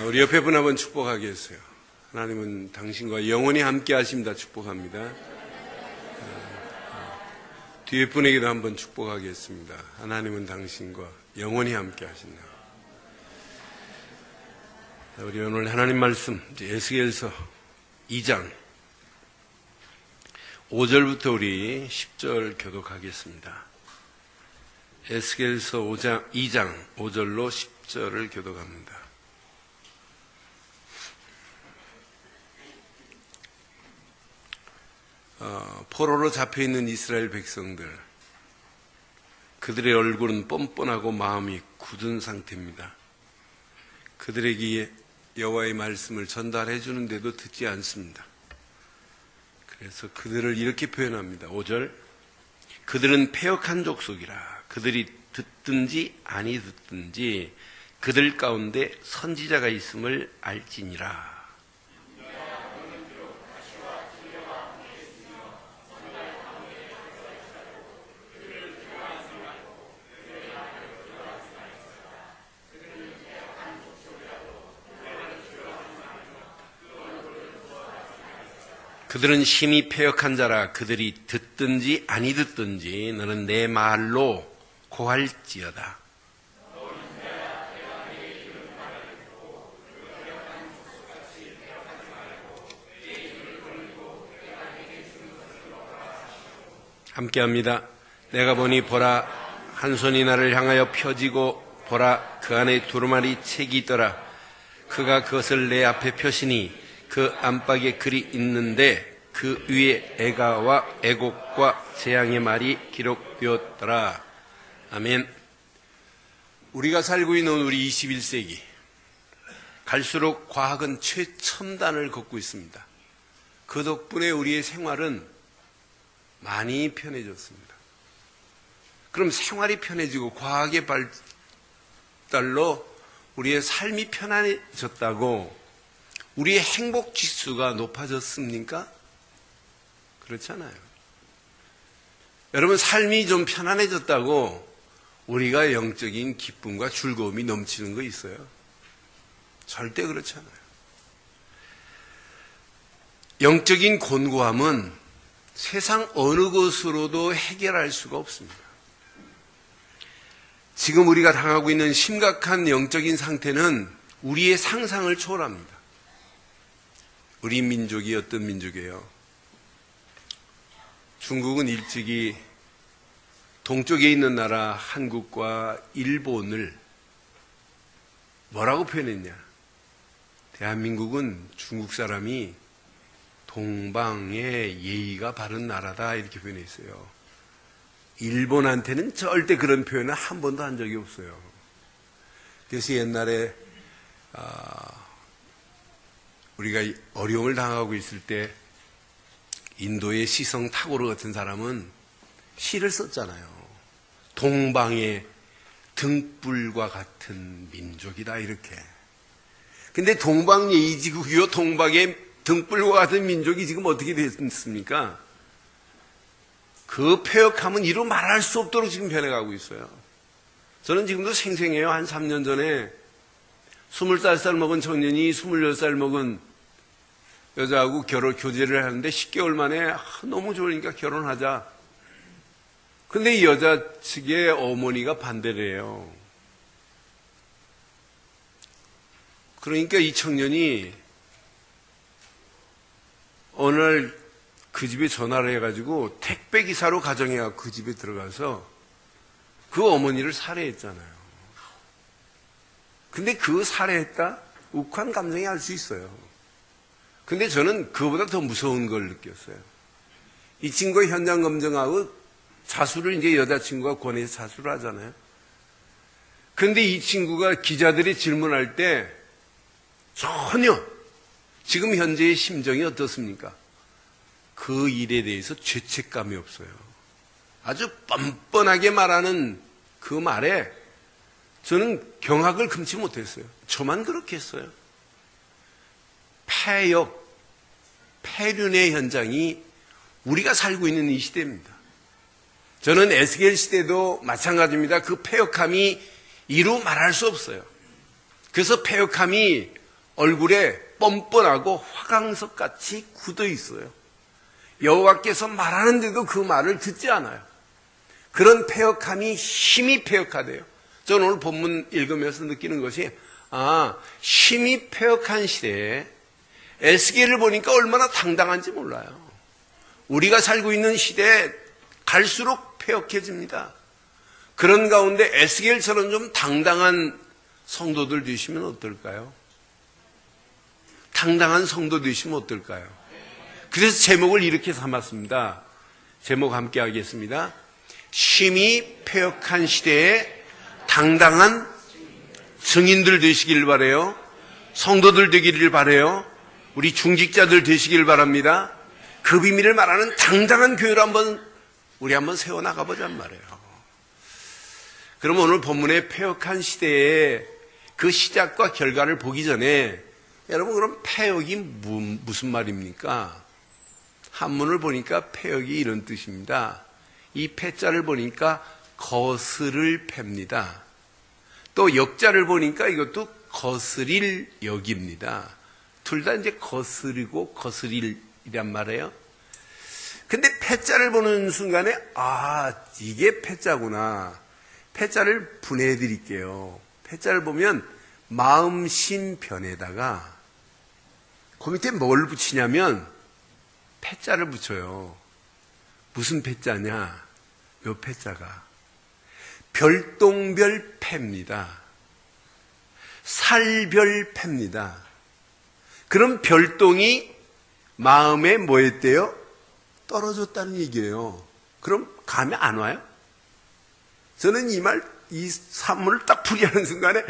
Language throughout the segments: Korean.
우리 옆에 분 한번 축복하겠어요. 하나님은 당신과 영원히 함께 하십니다. 축복합니다. 뒤에 분에게도 한번 축복하겠습니다. 하나님은 당신과 영원히 함께 하신다. 우리 오늘 하나님 말씀 에스겔서 2장 5절부터 우리 10절 교독하겠습니다. 에스겔서 2장 5절로 10절을 교독합니다. 포로로 잡혀있는 이스라엘 백성들, 그들의 얼굴은 뻔뻔하고 마음이 굳은 상태입니다. 그들에게 여호와의 말씀을 전달해 주는데도 듣지 않습니다. 그래서 그들을 이렇게 표현합니다. 5절, 그들은 패역한 족속이라. 그들이 듣든지 아니 듣든지 그들 가운데 선지자가 있음을 알지니라. 그들은 심히 패역한 자라. 그들이 듣든지 아니 듣든지 너는 내 말로 고할지어다. 함께합니다. 내가 보니 보라, 한 손이 나를 향하여 펴지고 보라, 그 안에 두루마리 책이 있더라. 그가 그것을 내 앞에 펴시니 그 안박에 글이 있는데 그 위에 애가와 애곡과 재앙의 말이 기록되었더라. 아멘. 우리가 살고 있는 우리 21세기, 갈수록 과학은 최첨단을 걷고 있습니다. 그 덕분에 우리의 생활은 많이 편해졌습니다. 그럼 생활이 편해지고 과학의 발달로 우리의 삶이 편안해졌다고 우리의 행복 지수가 높아졌습니까? 그렇잖아요. 여러분, 삶이 좀 편안해졌다고 우리가 영적인 기쁨과 즐거움이 넘치는 거 있어요? 절대 그렇잖아요. 영적인 곤고함은 세상 어느 것으로도 해결할 수가 없습니다. 지금 우리가 당하고 있는 심각한 영적인 상태는 우리의 상상을 초월합니다. 우리 민족이 어떤 민족이에요? 중국은 일찍이 동쪽에 있는 나라 한국과 일본을 뭐라고 표현했냐? 대한민국은 중국 사람이 동방의 예의가 바른 나라다 이렇게 표현했어요. 일본한테는 절대 그런 표현을 한 번도 한 적이 없어요. 그래서 옛날에 우리가 어려움을 당하고 있을 때 인도의 시성 타고르 같은 사람은 시를 썼잖아요. 동방의 등불과 같은 민족이다 이렇게. 근데 동방예의지국이요 동방의 등불과 같은 민족이 지금 어떻게 됐습니까? 그 패역함은 이루 말할 수 없도록 지금 변해가고 있어요. 저는 지금도 생생해요. 한 3년 전에 25살 먹은 청년이 26살 먹은 여자하고 교제를 하는데 10개월 만에 너무 좋으니까 결혼하자. 근데 이 여자 측의 어머니가 반대를 해요. 그러니까 이 청년이 어느 날 그 집에 전화를 해가지고 택배기사로 가정해서 그 집에 들어가서 그 어머니를 살해했잖아요. 근데 그 살해했다? 욱한 감정이 알 수 있어요. 근데 저는 그보다 더 무서운 걸 느꼈어요. 이 친구가 현장 검증하고 자수를 이제 여자친구가 권해서 자수를 하잖아요. 근데 이 친구가 기자들이 질문할 때 전혀 지금 현재의 심정이 어떻습니까? 그 일에 대해서 죄책감이 없어요. 아주 뻔뻔하게 말하는 그 말에 저는 경악을 금치 못했어요. 저만 그렇게 했어요. 패역, 폐륜의 현장이 우리가 살고 있는 이 시대입니다. 저는 에스겔 시대도 마찬가지입니다. 그 패역함이 이루 말할 수 없어요. 그래서 패역함이 얼굴에 뻔뻔하고 화강석같이 굳어 있어요. 여호와께서 말하는데도 그 말을 듣지 않아요. 그런 패역함이 힘이 패역하대요. 저는 오늘 본문 읽으면서 느끼는 것이 힘이 패역한 시대에 에스겔을 보니까 얼마나 당당한지 몰라요. 우리가 살고 있는 시대에 갈수록 패역해집니다. 그런 가운데 에스겔처럼 좀 당당한 성도들 되시면 어떨까요? 당당한 성도 되시면 어떨까요? 그래서 제목을 이렇게 삼았습니다. 제목 함께 하겠습니다. 심히 패역한 시대에 당당한 증인들 되시길 바라요. 성도들 되기를 바라요. 우리 중직자들 되시길 바랍니다. 그 비밀을 말하는 당당한 교회를 우리 한번 세워나가보잔 말이에요. 그럼 오늘 본문의 패역한 시대의 그 시작과 결과를 보기 전에 여러분, 그럼 패역이 무슨 말입니까? 한문을 보니까 패역이 이런 뜻입니다. 이 패자를 보니까 거스를 팹니다. 또 역자를 보니까 이것도 거스릴 역입니다. 둘 다 이제 거스리고 거스릴이란 말이에요. 근데 패자를 보는 순간에 이게 패자구나. 패자를 분해해 드릴게요. 패자를 보면 마음, 심, 변에다가 그 밑에 뭘 붙이냐면 패자를 붙여요. 무슨 패자냐? 요 패자가 별똥별 패입니다. 살별 패입니다. 그럼 별똥이 마음에 뭐 했대요? 떨어졌다는 얘기예요. 그럼 감이 안 와요? 저는 이 산문을 딱 풀이하는 순간에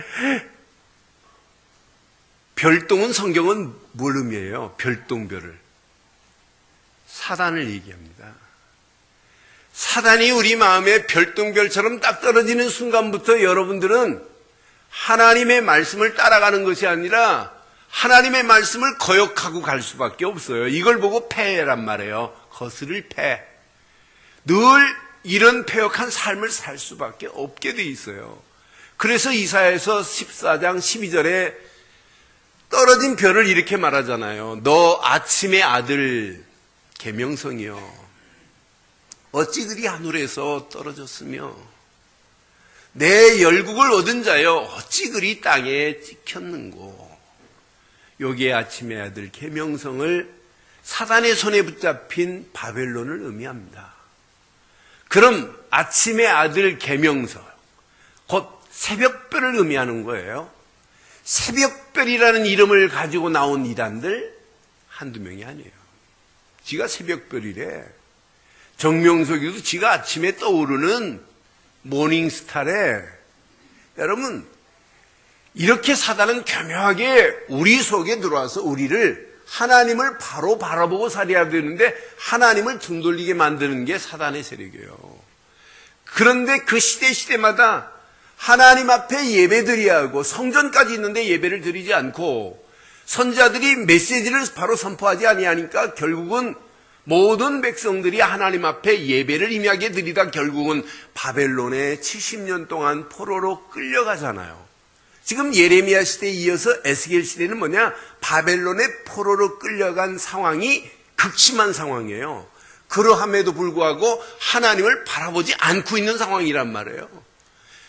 별똥은 성경은 뭘 의미해요? 별똥별을. 사단을 얘기합니다. 사단이 우리 마음에 별똥별처럼 딱 떨어지는 순간부터 여러분들은 하나님의 말씀을 따라가는 것이 아니라 하나님의 말씀을 거역하고 갈 수밖에 없어요. 이걸 보고 패란 말이에요. 거스를 패. 늘 이런 패역한 삶을 살 수밖에 없게 돼 있어요. 그래서 이사야에서 14장 12절에 떨어진 별을 이렇게 말하잖아요. 너 아침의 아들 계명성이여, 어찌 그리 하늘에서 떨어졌으며 내 열국을 얻은 자여 어찌 그리 땅에 찍혔는고. 여기에 아침의 아들 계명성을 사단의 손에 붙잡힌 바벨론을 의미합니다. 그럼 아침의 아들 계명성, 곧 새벽별을 의미하는 거예요. 새벽별이라는 이름을 가지고 나온 이단들 한두 명이 아니에요. 지가 새벽별이래. 정명석이도 지가 아침에 떠오르는 모닝스타래. 여러분, 이렇게 사단은 교묘하게 우리 속에 들어와서 우리를 하나님을 바로 바라보고 살아야 되는데 하나님을 등 돌리게 만드는 게 사단의 세력이에요. 그런데 그 시대마다 하나님 앞에 예배드려야 하고 성전까지 있는데 예배를 드리지 않고 선자들이 메시지를 바로 선포하지 아니하니까 결국은 모든 백성들이 하나님 앞에 예배를 임하게 드리다 결국은 바벨론에 70년 동안 포로로 끌려가잖아요. 지금 예레미야 시대에 이어서 에스겔 시대는 뭐냐? 바벨론의 포로로 끌려간 상황이 극심한 상황이에요. 그러함에도 불구하고 하나님을 바라보지 않고 있는 상황이란 말이에요.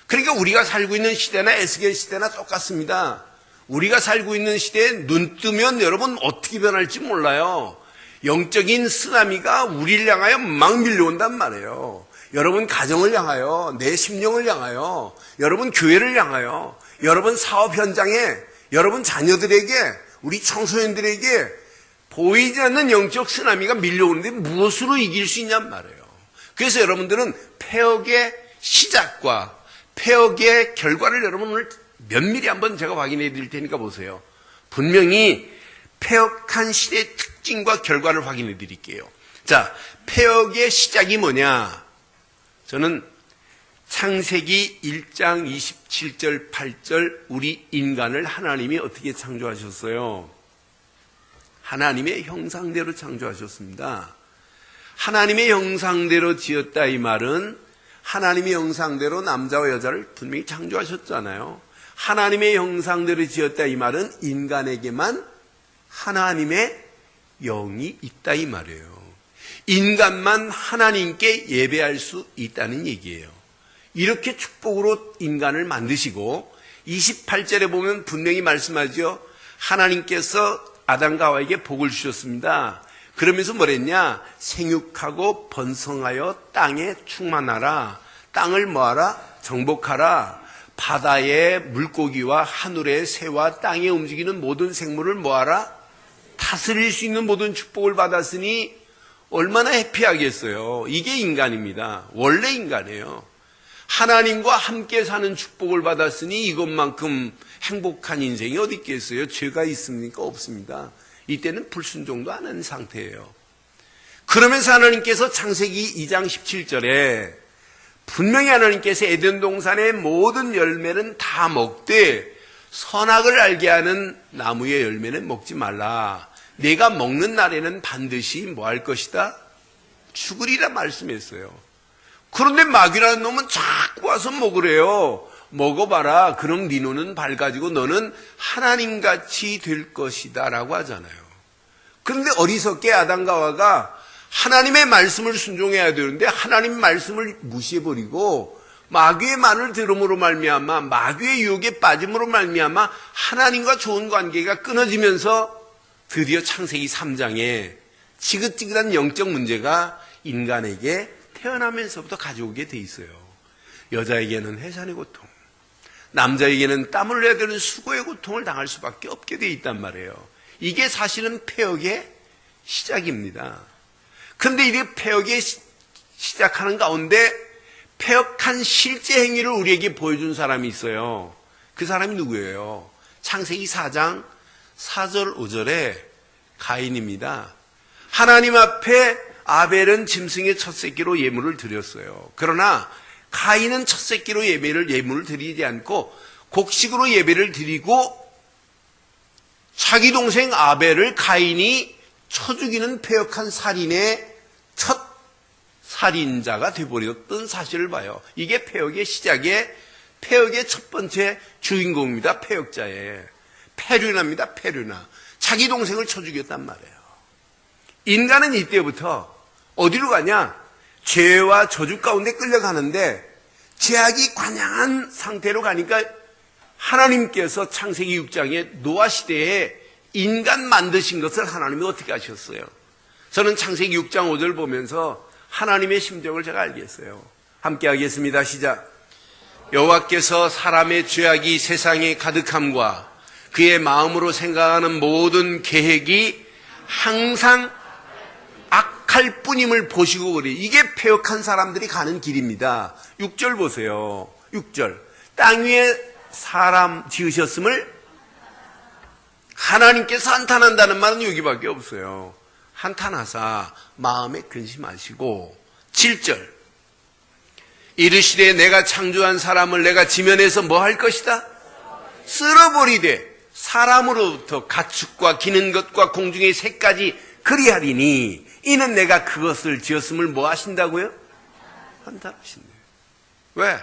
그러니까 우리가 살고 있는 시대나 에스겔 시대나 똑같습니다. 우리가 살고 있는 시대에 눈 뜨면 여러분 어떻게 변할지 몰라요. 영적인 쓰나미가 우리를 향하여 막 밀려온단 말이에요. 여러분 가정을 향하여, 내 심령을 향하여, 여러분 교회를 향하여, 여러분 사업 현장에, 여러분 자녀들에게, 우리 청소년들에게 보이지 않는 영적 쓰나미가 밀려오는데 무엇으로 이길 수 있냔 말이에요. 그래서 여러분들은 패역의 시작과 패역의 결과를 여러분 오늘 면밀히 한번 제가 확인해 드릴 테니까 보세요. 분명히 패역한 시대의 특징과 결과를 확인해 드릴게요. 자, 패역의 시작이 뭐냐? 저는 창세기 1장 27절 8절 우리 인간을 하나님이 어떻게 창조하셨어요? 하나님의 형상대로 창조하셨습니다. 하나님의 형상대로 지었다 이 말은 하나님의 형상대로 남자와 여자를 분명히 창조하셨잖아요. 하나님의 형상대로 지었다 이 말은 인간에게만 하나님의 영이 있다 이 말이에요. 인간만 하나님께 예배할 수 있다는 얘기예요. 이렇게 축복으로 인간을 만드시고 28절에 보면 분명히 말씀하죠. 하나님께서 아담과 하와에게 복을 주셨습니다. 그러면서 뭐랬냐? 생육하고 번성하여 땅에 충만하라. 땅을 뭐하라? 정복하라. 바다의 물고기와 하늘의 새와 땅에 움직이는 모든 생물을 뭐하라? 다스릴 수 있는 모든 축복을 받았으니 얼마나 해피하겠어요. 이게 인간입니다. 원래 인간이에요. 하나님과 함께 사는 축복을 받았으니 이것만큼 행복한 인생이 어디 있겠어요? 죄가 있습니까? 없습니다. 이때는 불순종도 안 하는 상태예요. 그러면서 하나님께서 창세기 2장 17절에 분명히 하나님께서 에덴 동산의 모든 열매는 다 먹되 선악을 알게 하는 나무의 열매는 먹지 말라. 내가 먹는 날에는 반드시 뭐 할 것이다? 죽으리라 말씀했어요. 그런데 마귀라는 놈은 자꾸 와서 먹으래요. 먹어봐라. 그럼 네 눈은 밝아지고 너는 하나님같이 될 것이다 라고 하잖아요. 그런데 어리석게 아담과 하와가 하나님의 말씀을 순종해야 되는데 하나님 말씀을 무시해버리고 마귀의 말을 들음으로 말미암아 마귀의 유혹에 빠짐으로 말미암아 하나님과 좋은 관계가 끊어지면서 드디어 창세기 3장에 지긋지긋한 영적 문제가 인간에게 태어나면서부터 가져오게 돼 있어요. 여자에게는 해산의 고통, 남자에게는 땀을 흘려야 되는 수고의 고통을 당할 수밖에 없게 돼 있단 말이에요. 이게 사실은 폐역의 시작입니다. 그런데 이게 폐역의 시작하는 가운데 폐역한 실제 행위를 우리에게 보여준 사람이 있어요. 그 사람이 누구예요? 창세기 4장 4절 5절에 가인입니다. 하나님 앞에 아벨은 짐승의 첫 새끼로 예물을 드렸어요. 그러나 가인은 첫 새끼로 예물을 드리지 않고 곡식으로 예배를 드리고 자기 동생 아벨을 가인이 쳐 죽이는 폐역한 살인의 첫 살인자가 되어버렸던 사실을 봐요. 이게 폐역의 시작에 폐역의 첫 번째 주인공입니다. 폐역자의 페류나입니다. 페류나. 자기 동생을 쳐 죽였단 말이에요. 인간은 이때부터 어디로 가냐? 죄와 저주 가운데 끌려가는데 죄악이 관영한 상태로 가니까 하나님께서 창세기 6장에 노아 시대에 인간 만드신 것을 하나님이 어떻게 하셨어요? 저는 창세기 6장 5절 보면서 하나님의 심정을 제가 알겠어요. 함께 하겠습니다. 시작. 여호와께서 사람의 죄악이 세상에 가득함과 그의 마음으로 생각하는 모든 계획이 항상 악할 뿐임을 보시고 그래. 이게 폐역한 사람들이 가는 길입니다. 6절 보세요. 6절. 땅 위에 사람 지으셨음을 하나님께서 한탄한다는 말은 여기밖에 없어요. 한탄하사 마음에 근심하시고 7절. 이르시되 내가 창조한 사람을 내가 지면에서 뭐 할 것이다? 쓸어버리되 사람으로부터 가축과 기는 것과 공중의 새까지 그리하리니 이는 내가 그것을 지었음을 뭐 하신다고요? 한탄하신대요. 왜?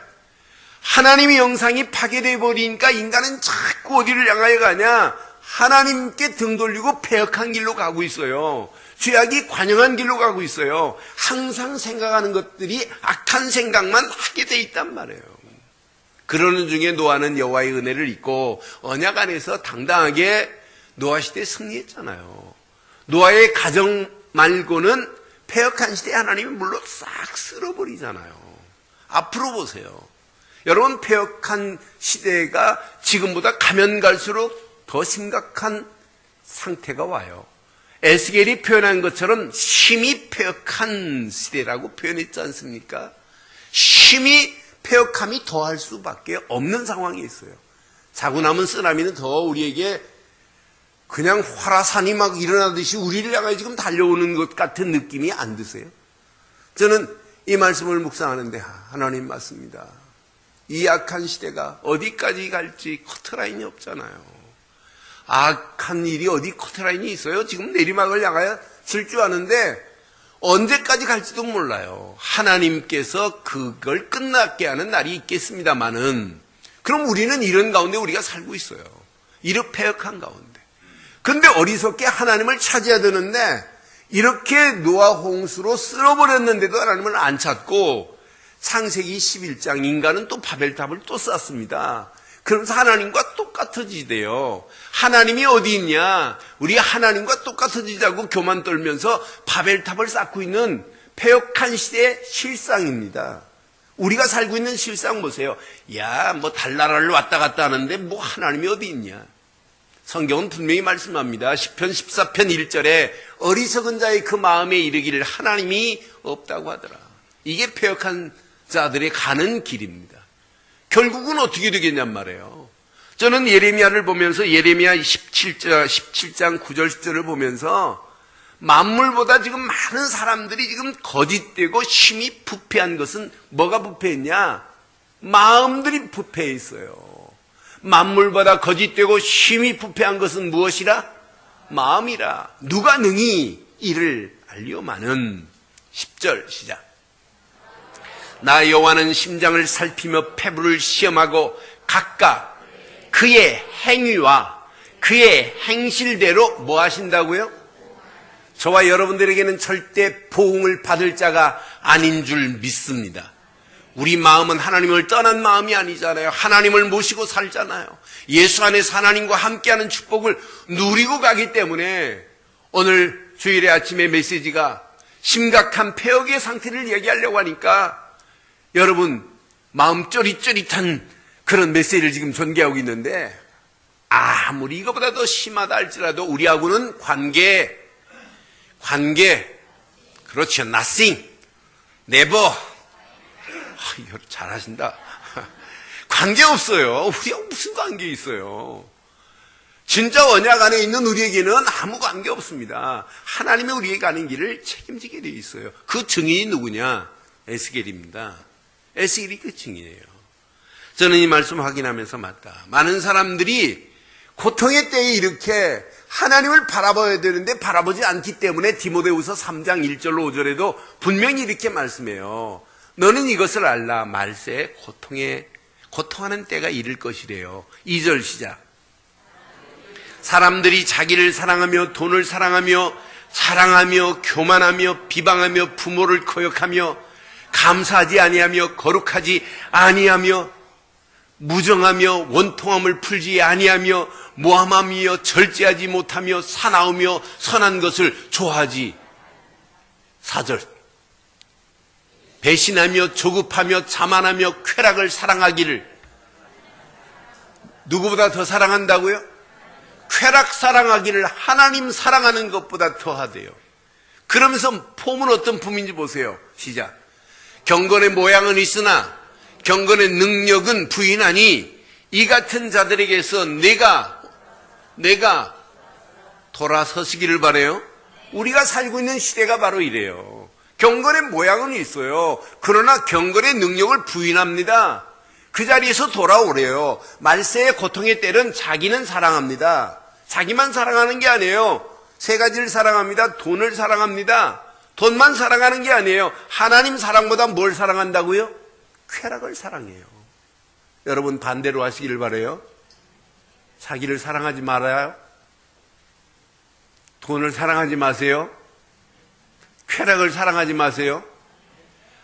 하나님의 형상이 파괴되어 버리니까 인간은 자꾸 어디를 향하여 가냐? 하나님께 등 돌리고 폐역한 길로 가고 있어요. 죄악이 관영한 길로 가고 있어요. 항상 생각하는 것들이 악한 생각만 하게 돼 있단 말이에요. 그러는 중에 노아는 여호와의 은혜를 잊고 언약 안에서 당당하게 노아 시대에 승리했잖아요. 노아의 가정 말고는 폐역한 시대에 하나님이 물론 싹 쓸어버리잖아요. 앞으로 보세요. 여러분, 폐역한 시대가 지금보다 가면 갈수록 더 심각한 상태가 와요. 에스겔이 표현한 것처럼 심히 폐역한 시대라고 표현했지 않습니까? 심히 폐역함이 더할 수밖에 없는 상황이 있어요. 자고 남은 쓰나미는 더 우리에게 그냥 화라산이 막 일어나듯이 우리를 향해 지금 달려오는 것 같은 느낌이 안 드세요? 저는 이 말씀을 묵상하는데 하나님 맞습니다. 이 악한 시대가 어디까지 갈지 커트라인이 없잖아요. 악한 일이 어디 커트라인이 있어요? 지금 내리막을 향하여 질주하는데 언제까지 갈지도 몰라요. 하나님께서 그걸 끝나게 하는 날이 있겠습니다만은 그럼 우리는 이런 가운데 우리가 살고 있어요. 이런 패역한 가운데. 근데 어리석게 하나님을 찾아야 되는데 이렇게 노아 홍수로 쓸어버렸는데도 하나님을 안 찾고 창세기 11장 인간은 또 바벨탑을 또 쌓습니다. 그러면서 하나님과 똑같아지대요. 하나님이 어디 있냐? 우리 하나님과 똑같아지자고 교만 떨면서 바벨탑을 쌓고 있는 패역한 시대의 실상입니다. 우리가 살고 있는 실상 보세요. 야, 뭐 달나라를 왔다 갔다 하는데 뭐 하나님이 어디 있냐? 성경은 분명히 말씀합니다. 시편 14편 1절에 어리석은 자의 그 마음에 이르기를 하나님이 없다고 하더라. 이게 패역한 자들의 가는 길입니다. 결국은 어떻게 되겠냔 말이에요. 저는 예레미야를 보면서 예레미야 17장 9절 10절을 보면서 만물보다 지금 많은 사람들이 지금 거짓되고 심히 부패한 것은 뭐가 부패했냐? 마음들이 부패해 있어요. 만물보다 거짓되고 심히 부패한 것은 무엇이라? 마음이라. 누가 능히 이를 알리오마는. 10절 시작. 나 여호와는 심장을 살피며 폐부를 시험하고 각각 그의 행위와 그의 행실대로 뭐 하신다고요? 저와 여러분들에게는 절대 보응을 받을 자가 아닌 줄 믿습니다. 우리 마음은 하나님을 떠난 마음이 아니잖아요. 하나님을 모시고 살잖아요. 예수 안에서 하나님과 함께하는 축복을 누리고 가기 때문에 오늘 주일의 아침에 메시지가 심각한 폐역의 상태를 얘기하려고 하니까 여러분 마음 쩌릿쩌릿한 그런 메시지를 지금 전개하고 있는데 아무리 이거보다 더 심하다 할지라도 우리하고는 관계 그렇죠. nothing, never. 이거 잘하신다. 관계 없어요. 우리하고 무슨 관계 있어요. 진짜 언약 안에 있는 우리에게는 아무 관계 없습니다. 하나님이 우리에게 가는 길을 책임지게 되어 있어요. 그 증인이 누구냐? 에스겔입니다. 에스겔이 그 증인이에요. 저는 이 말씀 확인하면서 맞다. 많은 사람들이 고통의 때에 이렇게 하나님을 바라봐야 되는데 바라보지 않기 때문에 디모데후서 3장 1절로 5절에도 분명히 이렇게 말씀해요. 너는 이것을 알라. 말세에 고통하는 때가 이를 것이래요. 2절 시작. 사람들이 자기를 사랑하며 돈을 사랑하며 자랑하며 교만하며 비방하며 부모를 거역하며 감사하지 아니하며 거룩하지 아니하며 무정하며 원통함을 풀지 아니하며 모함하며 절제하지 못하며 사나우며 선한 것을 좋아하지. 4절. 배신하며 조급하며 자만하며 쾌락을 사랑하기를. 누구보다 더 사랑한다고요? 쾌락 사랑하기를 하나님 사랑하는 것보다 더하대요. 그러면서 폼은 어떤 품인지 보세요. 시작. 경건의 모양은 있으나 경건의 능력은 부인하니 이 같은 자들에게서 내가 돌아서시기를 바라요. 우리가 살고 있는 시대가 바로 이래요. 경건의 모양은 있어요. 그러나 경건의 능력을 부인합니다. 그 자리에서 돌아오래요. 말세의 고통의 때는 자기는 사랑합니다. 자기만 사랑하는 게 아니에요. 세 가지를 사랑합니다. 돈을 사랑합니다. 돈만 사랑하는 게 아니에요. 하나님 사랑보다 뭘 사랑한다고요? 쾌락을 사랑해요. 여러분 반대로 하시기를 바라요. 자기를 사랑하지 말아요. 돈을 사랑하지 마세요. 쾌락을 사랑하지 마세요.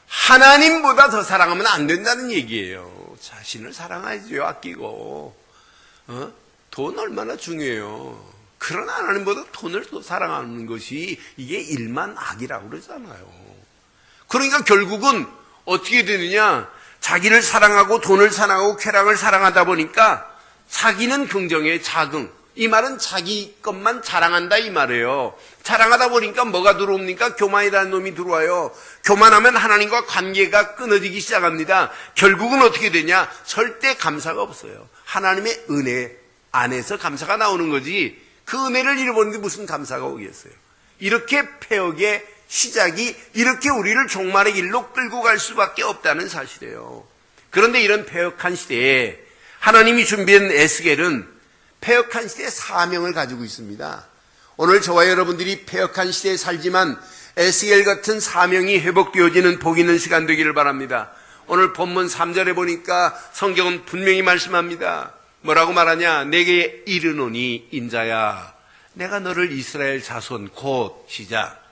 하나님보다 더 사랑하면 안 된다는 얘기예요. 자신을 사랑하죠. 아끼고. 돈 얼마나 중요해요. 그러나 하나님보다 돈을 더 사랑하는 것이 이게 일만악이라고 그러잖아요. 그러니까 결국은 어떻게 되느냐? 자기를 사랑하고 돈을 사랑하고 쾌락을 사랑하다 보니까 자기는 긍정의 자긍. 이 말은 자기 것만 자랑한다 이 말이에요. 자랑하다 보니까 뭐가 들어옵니까? 교만이라는 놈이 들어와요. 교만하면 하나님과 관계가 끊어지기 시작합니다. 결국은 어떻게 되냐? 절대 감사가 없어요. 하나님의 은혜 안에서 감사가 나오는 거지 그 은혜를 잃어버리는데 무슨 감사가 오겠어요. 이렇게 폐역의 시작이 이렇게 우리를 종말의 길로 끌고 갈 수밖에 없다는 사실이에요. 그런데 이런 폐역한 시대에 하나님이 준비한 에스겔은 폐역한 시대의 사명을 가지고 있습니다. 오늘 저와 여러분들이 폐역한 시대에 살지만 에스겔 같은 사명이 회복되어지는 복 있는 시간 되기를 바랍니다. 오늘 본문 3절에 보니까 성경은 분명히 말씀합니다. 뭐라고 말하냐? 내게 이르노니 인자야, 내가 너를 이스라엘 자손 곧 시작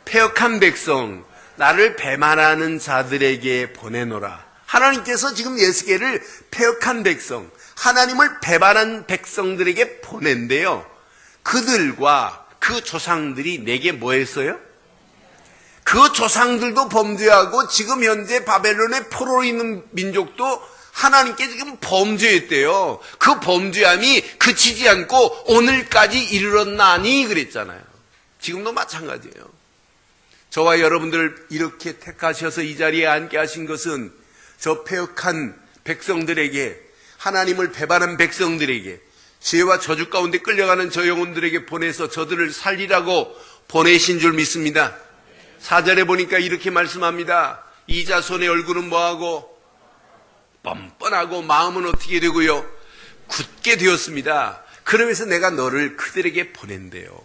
패역한 백성, 나를 배반하는 자들에게 보내노라. 하나님께서 지금 예수께를 패역한 백성, 하나님을 배반한 백성들에게 보낸대요. 그들과 그 조상들이 내게 뭐 했어요? 그 조상들도 범죄하고 지금 현재 바벨론의 포로로 있는 민족도 하나님께 지금 범죄했대요. 그 범죄함이 그치지 않고 오늘까지 이르렀나니 그랬잖아요. 지금도 마찬가지예요. 저와 여러분들 이렇게 택하셔서 이 자리에 앉게 하신 것은 저 패역한 백성들에게, 하나님을 배반한 백성들에게, 죄와 저주 가운데 끌려가는 저 영혼들에게 보내서 저들을 살리라고 보내신 줄 믿습니다. 4절에 보니까 이렇게 말씀합니다. 이 자손의 얼굴은 뭐하고? 뻔뻔하고 마음은 어떻게 되고요? 굳게 되었습니다. 그러면서 내가 너를 그들에게 보낸대요.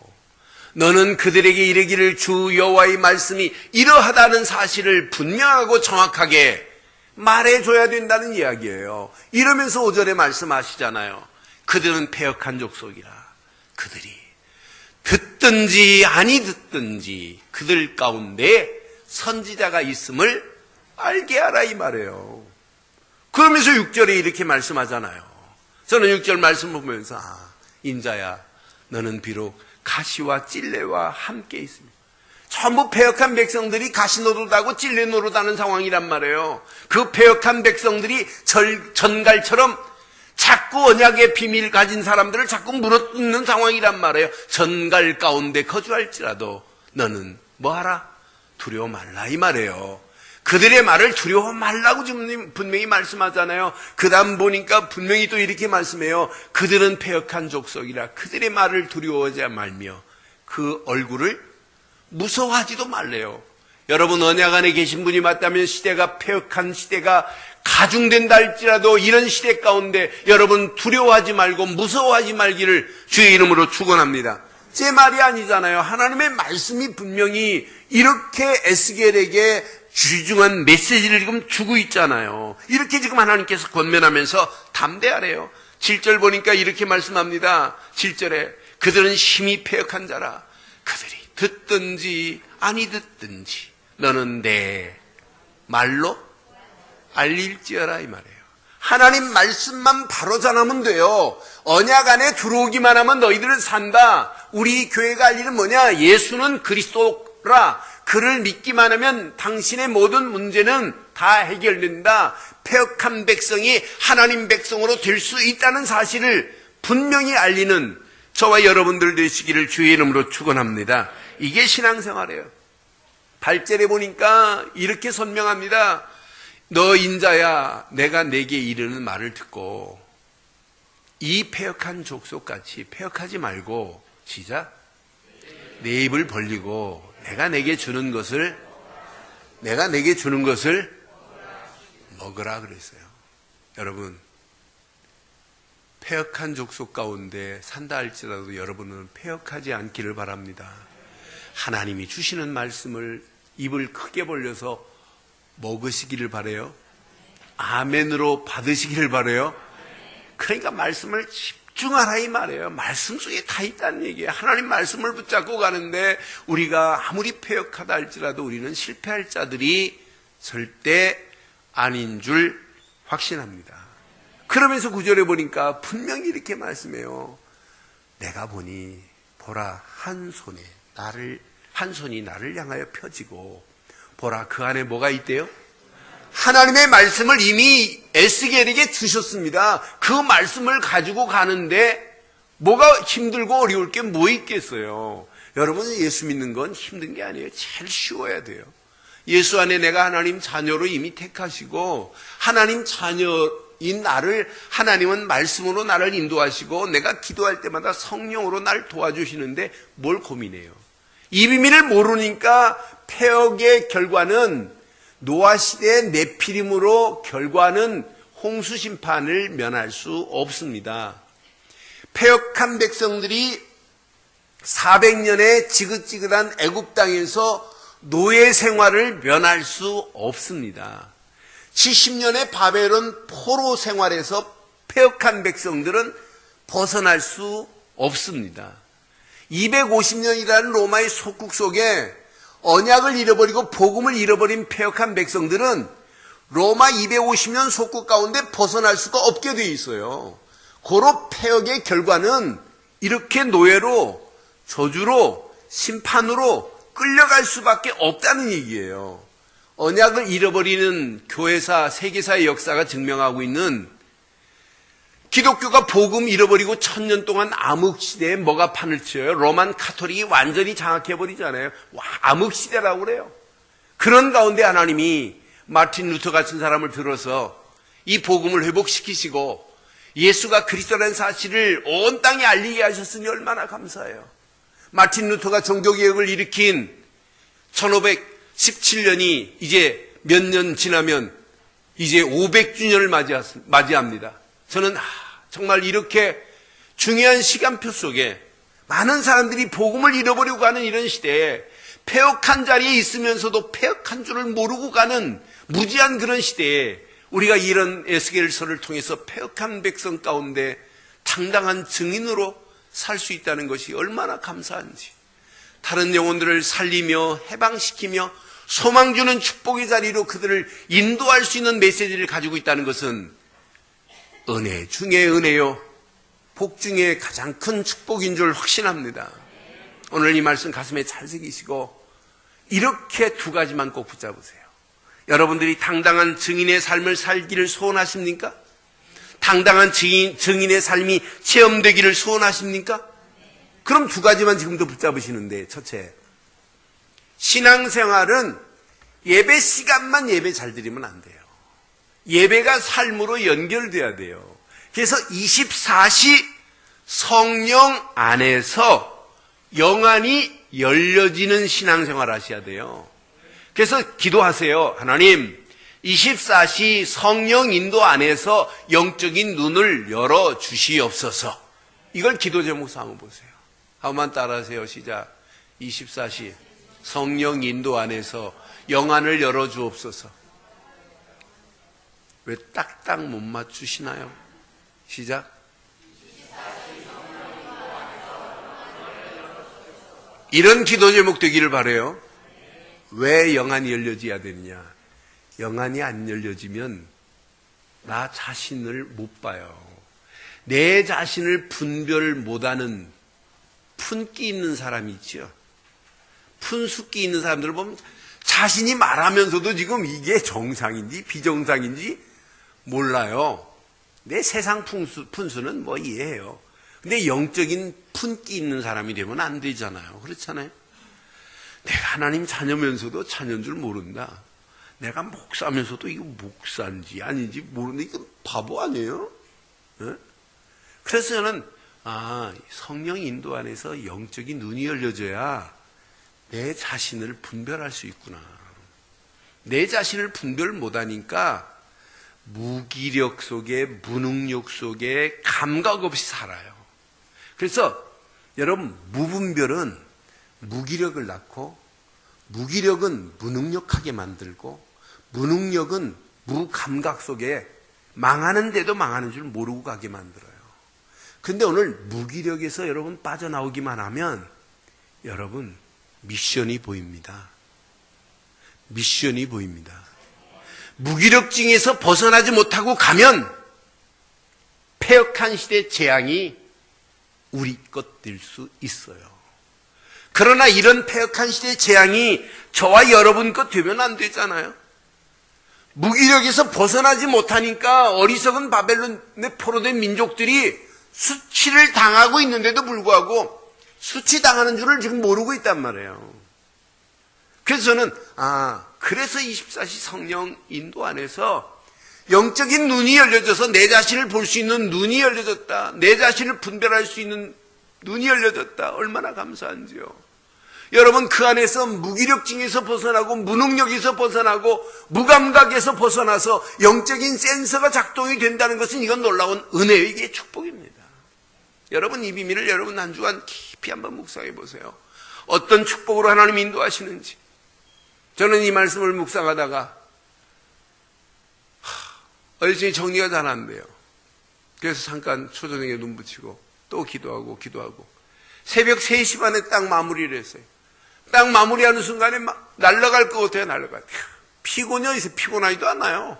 너는 그들에게 이르기를 주 여호와의 말씀이 이러하다는 사실을 분명하고 정확하게 말해줘야 된다는 이야기예요. 이러면서 5절에 말씀하시잖아요. 그들은 패역한 족속이라. 그들이 듣든지 아니 듣든지 그들 가운데 선지자가 있음을 알게 하라 이 말이에요. 그러면서 6절에 이렇게 말씀하잖아요. 저는 6절 말씀을 보면서 인자야, 너는 비록 가시와 찔레와 함께 있습니다. 전부 패역한 백성들이 가시 노릇하고 찔레 노릇하는 상황이란 말이에요. 그 패역한 백성들이 전갈처럼 자꾸 언약의 비밀을 가진 사람들을 자꾸 물어뜯는 상황이란 말이에요. 전갈 가운데 거주할지라도 너는 뭐하라? 두려워 말라 이 말이에요. 그들의 말을 두려워 말라고 지금 분명히 말씀하잖아요. 그 다음 보니까 분명히 또 이렇게 말씀해요. 그들은 패역한 족속이라. 그들의 말을 두려워하지 말며 그 얼굴을 무서워하지도 말래요. 여러분 언약 안에 계신 분이 맞다면 시대가 패역한 시대가 가중된다 할지라도 이런 시대 가운데 여러분 두려워하지 말고 무서워하지 말기를 주의 이름으로 축원합니다. 제 말이 아니잖아요. 하나님의 말씀이 분명히 이렇게 에스겔에게 귀중한 메시지를 지금 주고 있잖아요. 이렇게 지금 하나님께서 권면하면서 담대하래요. 7절 보니까 이렇게 말씀합니다. 7절에 그들은 심히 패역한 자라. 그들이 듣든지 아니 듣든지 너는 내 말로 알릴지어라 이 말이에요. 하나님 말씀만 바로 전하면 돼요. 언약 안에 들어오기만 하면 너희들은 산다. 우리 교회가 알리는 뭐냐? 예수는 그리스도라. 그를 믿기만 하면 당신의 모든 문제는 다 해결된다. 패역한 백성이 하나님 백성으로 될 수 있다는 사실을 분명히 알리는 저와 여러분들 되시기를 주의 이름으로 축원합니다. 이게 신앙생활이에요. 8절에 보니까 이렇게 선명합니다. 너 인자야, 내가 내게 이르는 말을 듣고 이 패역한 족속같이 패역하지 말고 시작. 내 입을 벌리고 내가 내게 주는 것을 먹으라 그랬어요. 여러분, 패역한 족속 가운데 산다 할지라도 여러분은 패역하지 않기를 바랍니다. 하나님이 주시는 말씀을 입을 크게 벌려서 먹으시기를 바라요. 아멘으로 받으시기를 바라요. 그러니까 말씀을 집중하라 이 말이에요. 말씀 속에 다 있다는 얘기예요. 하나님 말씀을 붙잡고 가는데 우리가 아무리 패역하다 할지라도 우리는 실패할 자들이 절대 아닌 줄 확신합니다. 그러면서 9절에 보니까 분명히 이렇게 말씀해요. 내가 보니 보라 한 손이 나를 향하여 펴지고 보라 그 안에 뭐가 있대요? 하나님의 말씀을 이미 에스겔에게 주셨습니다. 그 말씀을 가지고 가는데 뭐가 힘들고 어려울 게 뭐 있겠어요? 여러분 예수 믿는 건 힘든 게 아니에요. 제일 쉬워야 돼요. 예수 안에 내가 하나님 자녀로 이미 택하시고 하나님 자녀인 나를 하나님은 말씀으로 나를 인도하시고 내가 기도할 때마다 성령으로 날 도와주시는데 뭘 고민해요? 이 비밀을 모르니까 패역의 결과는 노아 시대의 네피림으로 결과는 홍수 심판을 면할 수 없습니다. 패역한 백성들이 400년의 지긋지긋한 애굽 땅에서 노예 생활을 면할 수 없습니다. 70년의 바벨론 포로 생활에서 폐역한 백성들은 벗어날 수 없습니다. 250년이라는 로마의 속국 속에 언약을 잃어버리고 복음을 잃어버린 폐역한 백성들은 로마 250년 속국 가운데 벗어날 수가 없게 되어 있어요. 고로 폐역의 결과는 이렇게 노예로, 저주로, 심판으로 끌려갈 수밖에 없다는 얘기예요. 언약을 잃어버리는 교회사, 세계사의 역사가 증명하고 있는 기독교가 복음 잃어버리고 1000년 동안 암흑시대에 뭐가 판을 쳐요? 로만 카톨릭이 완전히 장악해버리잖아요. 암흑시대라고 그래요. 그런 가운데 하나님이 마틴 루터 같은 사람을 들어서 이 복음을 회복시키시고 예수가 그리스도라는 사실을 온 땅에 알리게 하셨으니 얼마나 감사해요. 마틴 루터가 종교개혁을 일으킨 1517년이 이제 몇 년 지나면 이제 500주년을 맞이합니다. 저는 정말 이렇게 중요한 시간표 속에 많은 사람들이 복음을 잃어버리고 가는 이런 시대에 폐역한 자리에 있으면서도 폐역한 줄을 모르고 가는 무지한 그런 시대에 우리가 이런 에스겔서를 통해서 폐역한 백성 가운데 당당한 증인으로 살 수 있다는 것이 얼마나 감사한지, 다른 영혼들을 살리며 해방시키며 소망 주는 축복의 자리로 그들을 인도할 수 있는 메시지를 가지고 있다는 것은 은혜 중에 은혜요, 복 중에 가장 큰 축복인 줄 확신합니다. 오늘 이 말씀 가슴에 잘 새기시고 이렇게 두 가지만 꼭 붙잡으세요. 여러분들이 당당한 증인의 삶을 살기를 소원하십니까? 당당한 증인의 삶이 체험되기를 소원하십니까? 그럼 두 가지만 지금도 붙잡으시는데, 첫째, 신앙생활은 예배 시간만 예배 잘 드리면 안 돼요. 예배가 삶으로 연결돼야 돼요. 그래서 24시 성령 안에서 영안이 열려지는 신앙생활 하셔야 돼요. 그래서 기도하세요. 하나님, 24시 성령 인도 안에서 영적인 눈을 열어 주시옵소서. 이걸 기도 제목 삼아 보세요. 한번만 따라하세요. 시작. 24시 성령 인도 안에서 영안을 열어 주옵소서. 왜 딱딱 못 맞추시나요? 시작. 이런 기도 제목 되기를 바라요. 왜 영안이 열려져야 되느냐? 영안이 안 열려지면 나 자신을 못 봐요. 내 자신을 분별 못하는 푼기 있는 사람이 있죠. 푼숙기 있는 사람들을 보면 자신이 말하면서도 지금 이게 정상인지 비정상인지 몰라요. 내 세상 푼수는 뭐 이해해요. 근데 영적인 푼기 있는 사람이 되면 안 되잖아요. 그렇잖아요. 내가 하나님 자녀면서도 자녀인 줄 모른다. 내가 목사면서도 이거 목사인지 아닌지 모르는데 이거 바보 아니에요? 네? 그래서 저는 성령 인도 안에서 영적인 눈이 열려져야 내 자신을 분별할 수 있구나. 내 자신을 분별 못하니까 무기력 속에, 무능력 속에 감각 없이 살아요. 그래서 여러분, 무분별은 무기력을 낳고, 무기력은 무능력하게 만들고, 무능력은 무감각 속에 망하는데도 망하는 줄 모르고 가게 만들어요. 근데 오늘 무기력에서 여러분 빠져나오기만 하면 여러분 미션이 보입니다. 미션이 보입니다. 무기력증에서 벗어나지 못하고 가면 폐역한 시대 재앙이 우리 것 될 수 있어요. 그러나 이런 폐역한 시대 재앙이 저와 여러분 것 되면 안 되잖아요. 무기력에서 벗어나지 못하니까 어리석은 바벨론의 포로된 민족들이 수치를 당하고 있는데도 불구하고 수치당하는 줄을 지금 모르고 있단 말이에요. 그래서 저는 그래서 24시 성령 인도 안에서 영적인 눈이 열려져서 내 자신을 볼 수 있는 눈이 열려졌다. 내 자신을 분별할 수 있는 눈이 열려졌다. 얼마나 감사한지요. 여러분, 그 안에서 무기력증에서 벗어나고 무능력에서 벗어나고 무감각에서 벗어나서 영적인 센서가 작동이 된다는 것은 이건 놀라운 은혜의 이게 축복입니다. 여러분, 이 비밀을 여러분 한 주간 깊이 한번 묵상해 보세요. 어떤 축복으로 하나님 인도하시는지. 저는 이 말씀을 묵상하다가 어릴 적에 정리가 잘 안 돼요. 그래서 잠깐 초저녁에 눈 붙이고 또 기도하고 새벽 3시 반에 딱 마무리를 했어요. 딱 마무리하는 순간에 막 날아갈 것 같아요. 날아가요. 피곤해요. 이제 피곤하지도 않아요.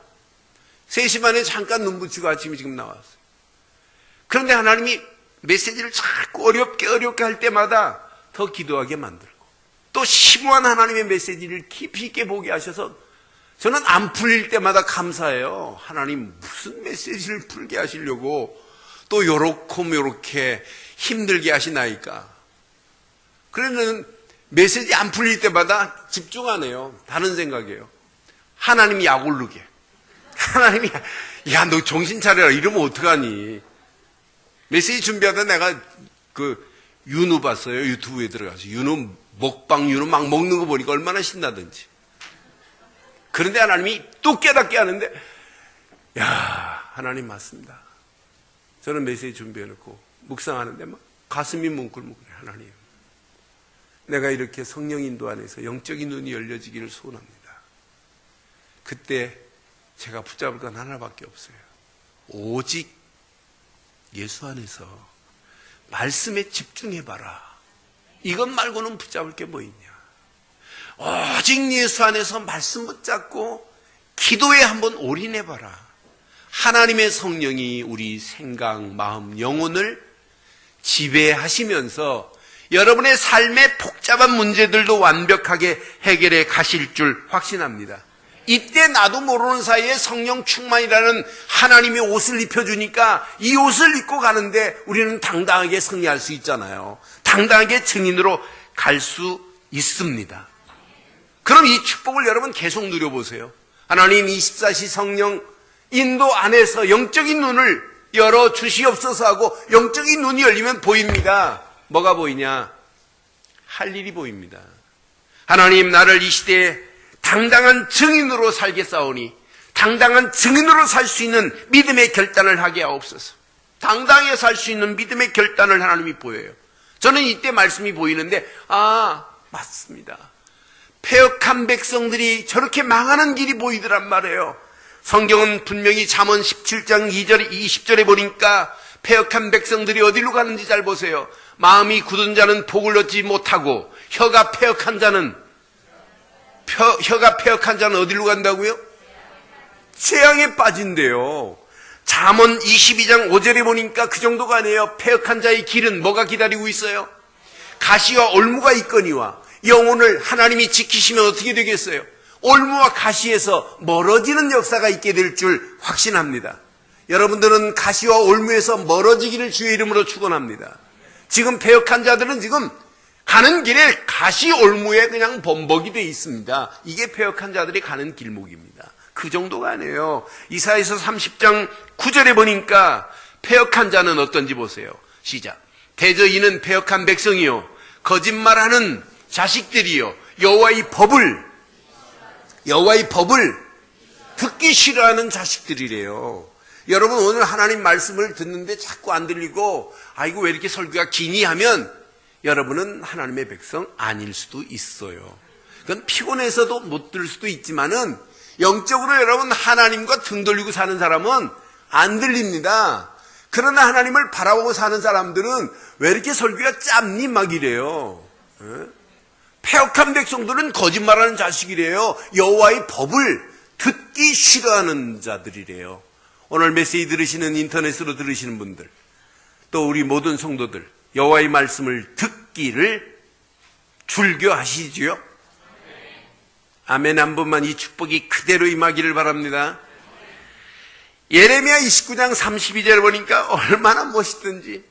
3시 반에 잠깐 눈 붙이고 아침에 지금 나왔어요. 그런데 하나님이 메시지를 자꾸 어렵게 할 때마다 더 기도하게 만들고 또 심오한 하나님의 메시지를 깊이 있게 보게 하셔서 저는 안 풀릴 때마다 감사해요. 하나님 무슨 메시지를 풀게 하시려고 또 요렇게 힘들게 하시나이까. 그러면 메시지 안 풀릴 때마다 집중 안 해요. 다른 생각이에요. 하나님이 약 오르게. 하나님이 야 너 정신 차려라 이러면 어떡하니. 메시지 준비하다 내가 윤우 봤어요. 유튜브에 들어가서 윤우 먹방 윤우 막 먹는 거 보니까 얼마나 신나든지. 그런데 하나님이 또 깨닫게 하는데 야 하나님 맞습니다. 저는 메시지 준비해놓고 묵상하는데 막 가슴이 뭉클뭉클해. 하나님 내가 이렇게 성령 인도 안에서 영적인 눈이 열려지기를 소원합니다. 그때 제가 붙잡을 건 하나밖에 없어요. 오직 예수 안에서 말씀에 집중해봐라. 이것 말고는 붙잡을 게 뭐 있냐. 오직 예수 안에서 말씀 붙잡고 기도에 한번 올인해봐라. 하나님의 성령이 우리 생각, 마음, 영혼을 지배하시면서 여러분의 삶의 복잡한 문제들도 완벽하게 해결해 가실 줄 확신합니다. 이때 나도 모르는 사이에 성령 충만이라는 하나님의 옷을 입혀주니까 이 옷을 입고 가는데 우리는 당당하게 승리할 수 있잖아요. 당당하게 증인으로 갈 수 있습니다. 그럼 이 축복을 여러분 계속 누려보세요. 하나님 24시 성령 인도 안에서 영적인 눈을 열어 주시옵소서 하고 영적인 눈이 열리면 보입니다. 뭐가 보이냐? 할 일이 보입니다. 하나님 나를 이 시대에 당당한 증인으로 살겠사오니 당당한 증인으로 살 수 있는 믿음의 결단을 하게 하옵소서. 당당하게 살 수 있는 믿음의 결단을 하나님이 보여요. 저는 이때 말씀이 보이는데 맞습니다. 패역한 백성들이 저렇게 망하는 길이 보이더란 말이에요. 성경은 분명히 잠언 17장 2절 20절에 보니까 패역한 백성들이 어디로 가는지 잘 보세요. 마음이 굳은 자는 복을 얻지 못하고 혀가 패역한 자는 어디로 간다고요? 재앙에 빠진대요. 잠언 22장 5절에 보니까 그 정도가 아니에요. 패역한 자의 길은 뭐가 기다리고 있어요? 가시와 올무가 있거니와. 영혼을 하나님이 지키시면 어떻게 되겠어요? 올무와 가시에서 멀어지는 역사가 있게 될 줄 확신합니다. 여러분들은 가시와 올무에서 멀어지기를 주의 이름으로 축원합니다. 지금 패역한 자들은 지금 가는 길에 가시 올무에 그냥 범벅이 되어 있습니다. 이게 패역한 자들이 가는 길목입니다. 그 정도가 아니에요. 이사야서 30장 9절에 보니까 패역한 자는 어떤지 보세요. 시작. 대저 이는 패역한 백성이요 거짓말하는 자식들이요 여호와의 법을 듣기 싫어하는 자식들이래요. 여러분 오늘 하나님 말씀을 듣는데 자꾸 안 들리고 이거 왜 이렇게 설교가 기니 하면 여러분은 하나님의 백성 아닐 수도 있어요. 그건 피곤해서도 못 들을 수도 있지만은 영적으로 여러분 하나님과 등 돌리고 사는 사람은 안 들립니다. 그러나 하나님을 바라보고 사는 사람들은 왜 이렇게 설교가 짧니 막 이래요. 패역한 백성들은 거짓말하는 자식이래요. 여호와의 법을 듣기 싫어하는 자들이래요. 오늘 메시지 들으시는 인터넷으로 들으시는 분들 또 우리 모든 성도들 여호와의 말씀을 듣기를 줄겨하시지요. 아멘 한 번만 이 축복이 그대로 임하기를 바랍니다. 예레미야 29장 32절 보니까 얼마나 멋있든지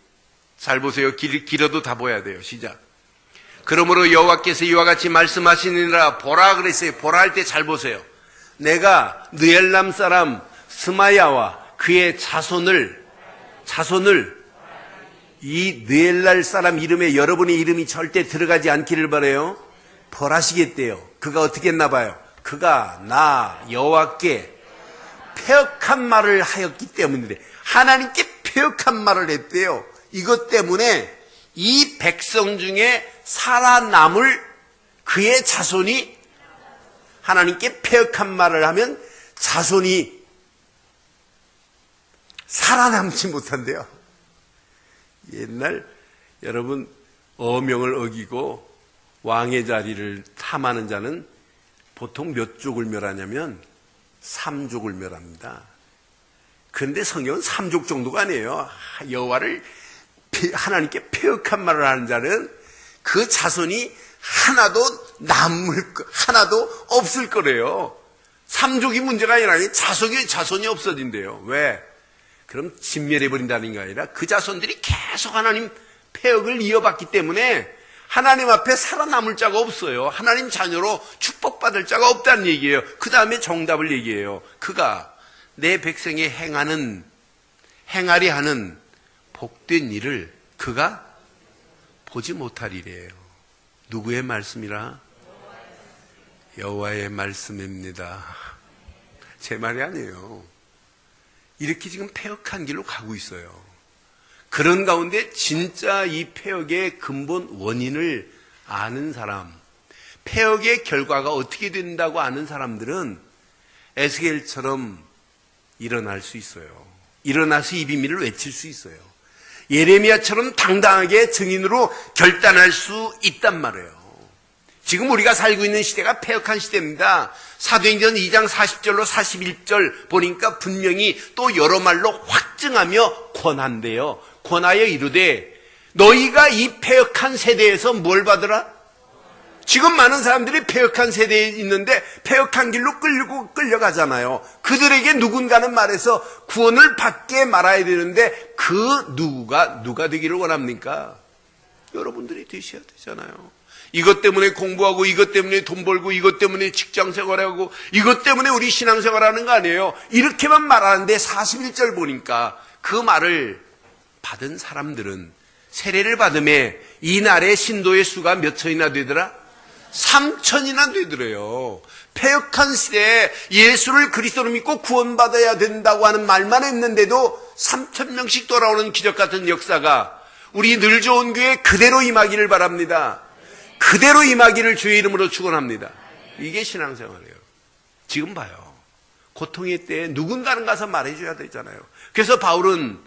잘 보세요. 길어도 다 보여야 돼요. 시작. 그러므로 여호와께서 이와 같이 말씀하시느니라 보라 그랬어요. 보라 할 때 잘 보세요. 내가 느엘람 사람 스마야와 그의 자손을 이 느엘랄 사람 이름에 여러분의 이름이 절대 들어가지 않기를 바라요. 벌하시겠대요. 그가 어떻게 했나 봐요. 그가 나 여호와께 패역한 말을 하였기 때문이래. 하나님께 패역한 말을 했대요. 이것 때문에 이 백성 중에 살아남을 그의 자손이 하나님께 패역한 말을 하면 자손이 살아남지 못한대요. 옛날 여러분 어명을 어기고 왕의 자리를 탐하는 자는 보통 몇 족을 멸하냐면 3족을 멸합니다. 그런데 성경은 3족 정도가 아니에요. 여호와를 하나님께 패역한 말을 하는 자는 그 자손이 하나도 없을 거래요. 3족이 문제가 아니라 자손이 없어진대요. 왜? 그럼 진멸해버린다는 게 아니라 그 자손들이 계속 하나님 패역을 이어받기 때문에 하나님 앞에 살아남을 자가 없어요. 하나님 자녀로 축복받을 자가 없다는 얘기예요. 그 다음에 정답을 얘기해요. 그가 내 백성이 행하리 하는 복된 일을 그가 보지 못하리래요. 누구의 말씀이라? 여호와의 말씀입니다. 제 말이 아니에요. 이렇게 지금 패역한 길로 가고 있어요. 그런 가운데 진짜 이 패역의 근본 원인을 아는 사람, 패역의 결과가 어떻게 된다고 아는 사람들은 에스겔처럼 일어날 수 있어요. 일어나서 이 비밀을 외칠 수 있어요. 예레미야처럼 당당하게 증인으로 결단할 수 있단 말이에요. 지금 우리가 살고 있는 시대가 패역한 시대입니다. 사도행전 2장 40절로 41절 보니까 분명히 또 여러 말로 확증하며 권한대요. 권하여 이르되 너희가 이 패역한 세대에서 뭘 받으라? 지금 많은 사람들이 패역한 세대에 있는데 패역한 길로 끌려가잖아요. 그들에게 누군가는 말해서 구원을 받게 말아야 되는데 그 누가 되기를 원합니까? 여러분들이 되셔야 되잖아요. 이것 때문에 공부하고 이것 때문에 돈 벌고 이것 때문에 직장 생활하고 이것 때문에 우리 신앙생활하는 거 아니에요. 이렇게만 말하는데 41절 보니까 그 말을 받은 사람들은 세례를 받음에 이날의 신도의 수가 몇 천이나 되더라? 3천이나 되더래요. 패역한 시대에 예수를 그리스도로 믿고 구원받아야 된다고 하는 말만 했는데도 3,000명씩 돌아오는 기적 같은 역사가 우리 늘 좋은 교회 그대로 임하기를 바랍니다. 그대로 임하기를 주의 이름으로 축원합니다. 이게 신앙생활이에요. 지금 봐요. 고통의 때에 누군가는 가서 말해줘야 되잖아요. 그래서 바울은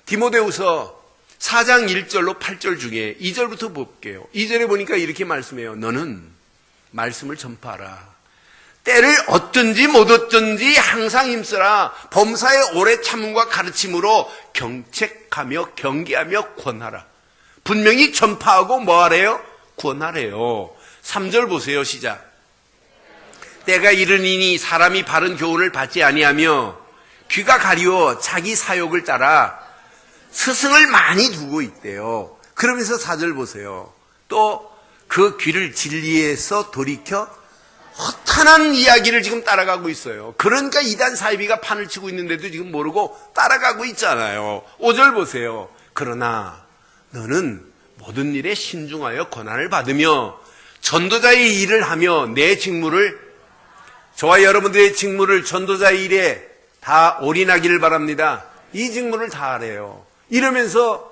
디모데후서 4장 1절로 8절 중에 2절부터 볼게요. 2절에 보니까 이렇게 말씀해요. 너는 말씀을 전파하라. 때를 얻든지 못 얻든지 항상 힘쓰라. 범사의 오래 참음과 가르침으로 경책하며 경계하며 권하라. 분명히 전파하고 뭐 하래요? 권하래요. 3절 보세요. 시작. 때가 이르니니 사람이 바른 교훈을 받지 아니하며 귀가 가리워 자기 사욕을 따라 스승을 많이 두고 있대요. 그러면서 4절 보세요. 또 그 귀를 진리에서 돌이켜 허탄한 이야기를 지금 따라가고 있어요. 그러니까 이단 사이비가 판을 치고 있는데도 지금 모르고 따라가고 있잖아요. 5절 보세요. 그러나 너는 모든 일에 신중하여 권한을 받으며 전도자의 일을 하며 내 직무를, 저와 여러분들의 직무를 전도자의 일에 다 올인하기를 바랍니다. 이 직무를 다 하래요. 이러면서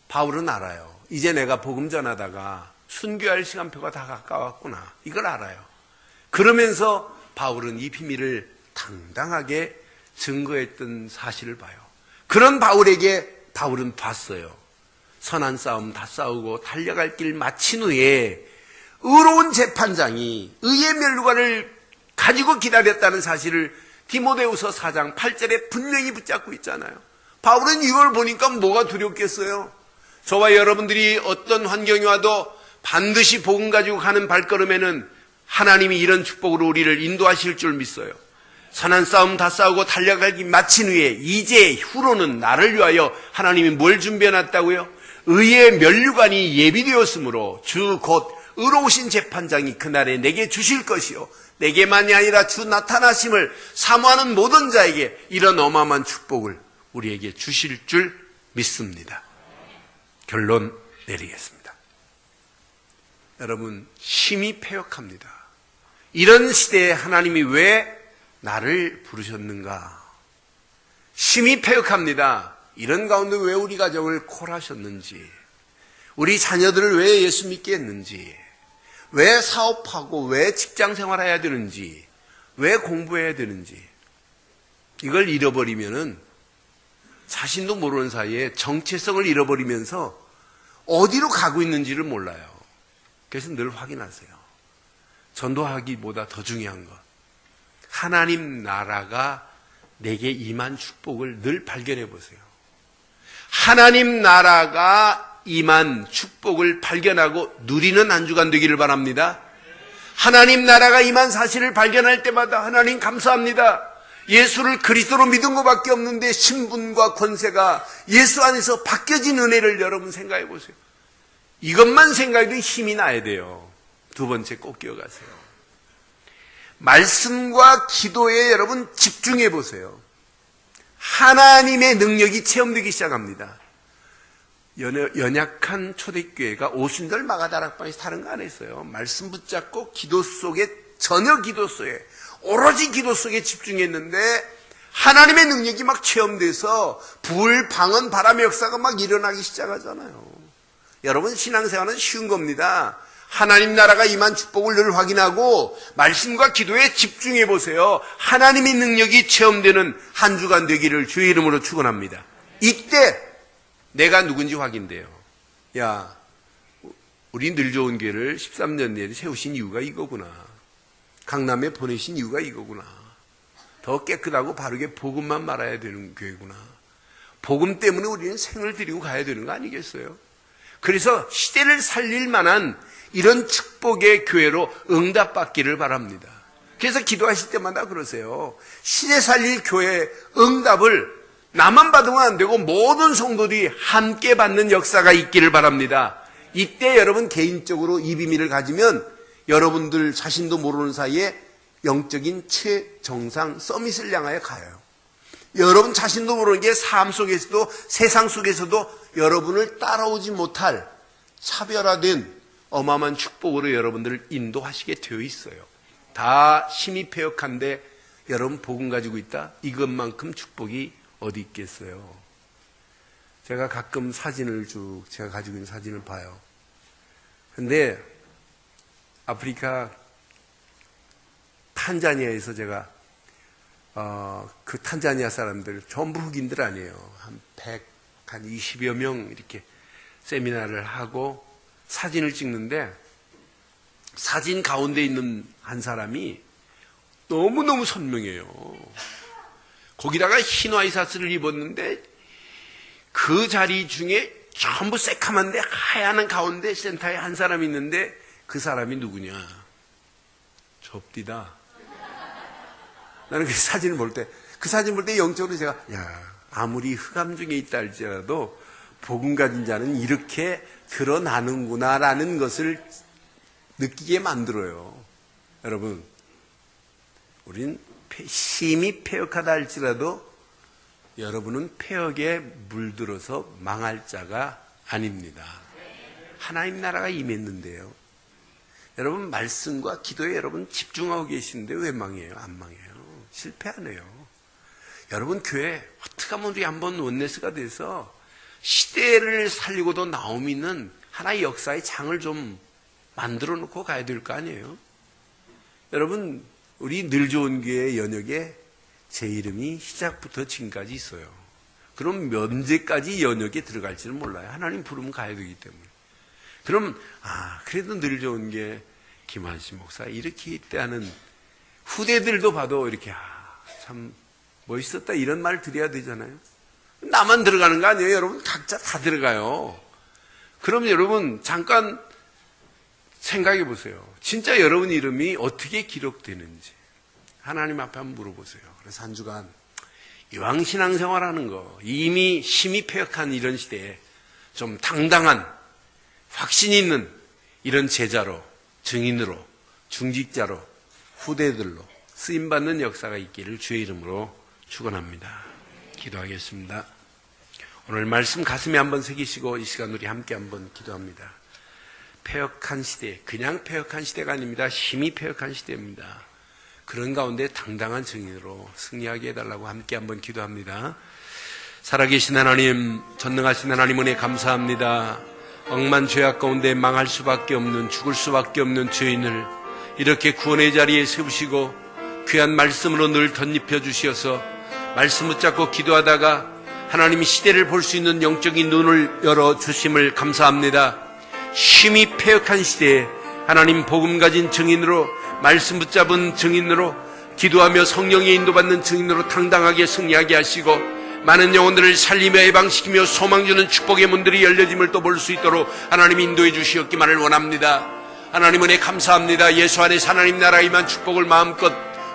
바울은 알아요. 이제 내가 복음 전하다가 순교할 시간표가 다 가까웠구나. 이걸 알아요. 그러면서 바울은 이 비밀을 당당하게 증거했던 사실을 봐요. 그런 바울에게 바울은 봤어요. 선한 싸움 다 싸우고 달려갈 길 마친 후에 의로운 재판장이 의의 면류관을 가지고 기다렸다는 사실을 디모데후서 4장 8절에 분명히 붙잡고 있잖아요. 바울은 이걸 보니까 뭐가 두렵겠어요? 저와 여러분들이 어떤 환경이 와도 반드시 복음 가지고 가는 발걸음에는 하나님이 이런 축복으로 우리를 인도하실 줄 믿어요. 선한 싸움 다 싸우고 달려가기 마친 후에 이제 후로는 나를 위하여 하나님이 뭘 준비해놨다고요? 의의 면류관이 예비되었으므로 주 곧 의로우신 재판장이 그날에 내게 주실 것이요 내게만이 아니라 주 나타나심을 사모하는 모든 자에게 이런 어마어마한 축복을 우리에게 주실 줄 믿습니다. 결론 내리겠습니다. 여러분, 심히 패역합니다. 이런 시대에 하나님이 왜 나를 부르셨는가? 심히 패역합니다. 이런 가운데 왜 우리 가정을 콜하셨는지, 우리 자녀들을 왜 예수 믿게 했는지, 왜 사업하고 왜 직장 생활해야 되는지, 왜 공부해야 되는지, 이걸 잃어버리면은 자신도 모르는 사이에 정체성을 잃어버리면서 어디로 가고 있는지를 몰라요. 그래서 늘 확인하세요. 전도하기보다 더 중요한 것, 하나님 나라가 내게 임한 축복을 늘 발견해 보세요. 하나님 나라가 임한 축복을 발견하고 누리는 한 주간 되기를 바랍니다. 하나님 나라가 임한 사실을 발견할 때마다 하나님 감사합니다. 예수를 그리스도로 믿은 것밖에 없는데 신분과 권세가 예수 안에서 바뀌어진 은혜를 여러분 생각해 보세요. 이것만 생각해도 힘이 나야 돼요. 두 번째 꼭 기억하세요. 말씀과 기도에 여러분 집중해 보세요. 하나님의 능력이 체험되기 시작합니다. 연약한 초대교회가 오순절 마가다락방에서 다른 거 안 했어요. 말씀 붙잡고 기도 속에, 전혀 기도 속에, 오로지 기도 속에 집중했는데 하나님의 능력이 막 체험돼서 불, 방언, 바람의 역사가 막 일어나기 시작하잖아요. 여러분, 신앙생활은 쉬운 겁니다. 하나님 나라가 임한 축복을 늘 확인하고 말씀과 기도에 집중해 보세요. 하나님의 능력이 체험되는 한 주간 되기를 주의 이름으로 축원합니다. 이때 내가 누군지 확인돼요. 야, 우리 늘 좋은 교회를 13년 내에 세우신 이유가 이거구나. 강남에 보내신 이유가 이거구나. 더 깨끗하고 바르게 복음만 말아야 되는 교회구나. 복음 때문에 우리는 생을 드리고 가야 되는 거 아니겠어요? 그래서 시대를 살릴 만한 이런 축복의 교회로 응답받기를 바랍니다. 그래서 기도하실 때마다 그러세요. 시대 살릴 교회 응답을 나만 받으면 안 되고 모든 성도들이 함께 받는 역사가 있기를 바랍니다. 이때 여러분 개인적으로 이 비밀을 가지면 여러분들 자신도 모르는 사이에 영적인 최정상 서밋을 향하여 가요. 여러분 자신도 모르는 게 삶 속에서도 세상 속에서도 여러분을 따라오지 못할 차별화된 어마어마한 축복으로 여러분들을 인도하시게 되어 있어요. 다 힘이 패역한데 여러분 복음 가지고 있다? 이것만큼 축복이 어디 있겠어요? 제가 가끔 사진을 제가 가지고 있는 사진을 봐요. 근데 아프리카 탄자니아에서 제가 그 탄자니아 사람들 전부 흑인들 아니에요. 한 20여 명 이렇게 세미나를 하고 사진을 찍는데 사진 가운데 있는 한 사람이 너무너무 선명해요. 거기다가 흰 와이셔츠를 입었는데 그 자리 중에 전부 새카만데 하얀 가운데 센터에 한 사람이 있는데 그 사람이 누구냐? 접디다. 나는 그 사진을 볼 때 영적으로 제가 아무리 흑암 중에 있다 할지라도 복음 가진 자는 이렇게 드러나는구나라는 것을 느끼게 만들어요. 여러분, 우린 심히 패역하다 할지라도 여러분은 패역에 물들어서 망할 자가 아닙니다. 하나님 나라가 임했는데요. 여러분 말씀과 기도에 여러분 집중하고 계시는데 왜 망해요? 안 망해요. 실패하네요. 여러분 교회 어떻게 하면 우리 한번 원네스가 돼서 시대를 살리고도 나옴 있는 하나의 역사의 장을 좀 만들어 놓고 가야 될 거 아니에요? 여러분 우리 늘 좋은 교회 연역에 제 이름이 시작부터 지금까지 있어요. 그럼 면제까지 연역에 들어갈지는 몰라요. 하나님 부르면 가야 되기 때문에. 그럼 그래도 늘 좋은 게 김한신 목사 이렇게 있대 하는 후대들도 봐도 이렇게 참 멋있었다 이런 말 드려야 되잖아요. 나만 들어가는 거 아니에요. 여러분 각자 다 들어가요. 그럼 여러분 잠깐 생각해 보세요. 진짜 여러분 이름이 어떻게 기록되는지 하나님 앞에 한번 물어보세요. 그래서 한 주간 이왕 신앙생활하는 거 이미 심히 패역한 이런 시대에 좀 당당한 확신 있는 이런 제자로 증인으로 중직자로 후대들로 쓰임받는 역사가 있기를 주의 이름으로 축원합니다. 기도하겠습니다. 오늘 말씀 가슴에 한번 새기시고 이 시간 우리 함께 한번 기도합니다. 패역한 시대, 그냥 패역한 시대가 아닙니다. 심히 패역한 시대입니다. 그런 가운데 당당한 증인으로 승리하게 해달라고 함께 한번 기도합니다. 살아계신 하나님, 전능하신 하나님 은혜 감사합니다. 억만 죄악 가운데 망할 수밖에 없는, 죽을 수밖에 없는 죄인을 이렇게 구원의 자리에 세우시고 귀한 말씀으로 늘 덧입혀 주시어서 말씀 붙잡고 기도하다가 하나님 시대를 볼 수 있는 영적인 눈을 열어주심을 감사합니다. 심히 패역한 시대에 하나님 복음 가진 증인으로, 말씀 붙잡은 증인으로, 기도하며 성령의 인도받는 증인으로 당당하게 승리하게 하시고 많은 영혼들을 살리며 예방시키며 소망 주는 축복의 문들이 열려짐을 또 볼 수 있도록 하나님 인도해 주시었기만을 원합니다. 하나님 은혜 감사합니다. 예수 안에서 하나님 나라에 임한 축복을 마음껏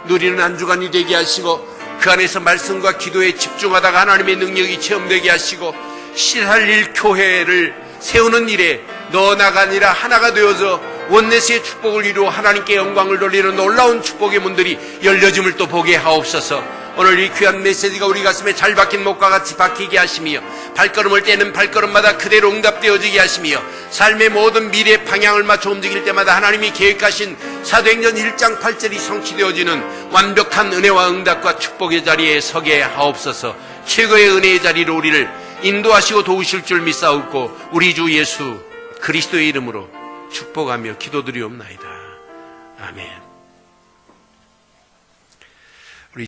누리는 한 주간이 되게 하시고 그 안에서 말씀과 기도에 집중하다가 하나님의 능력이 체험되게 하시고 시달릴 교회를 세우는 일에 너 나가 아니라 하나가 되어서 원내스의 축복을 이루어 하나님께 영광을 돌리는 놀라운 축복의 문들이 열려짐을 또 보게 하옵소서. 오늘 이 귀한 메시지가 우리 가슴에 잘 박힌 목과 같이 박히게 하시며 발걸음을 떼는 발걸음마다 그대로 응답되어지게 하시며 삶의 모든 미래 방향을 맞춰 움직일 때마다 하나님이 계획하신 사도행전 1장 8절이 성취되어지는 완벽한 은혜와 응답과 축복의 자리에 서게 하옵소서. 최고의 은혜의 자리로 우리를 인도하시고 도우실 줄 믿사옵고 우리 주 예수 그리스도의 이름으로 축복하며 기도드리옵나이다. 아멘.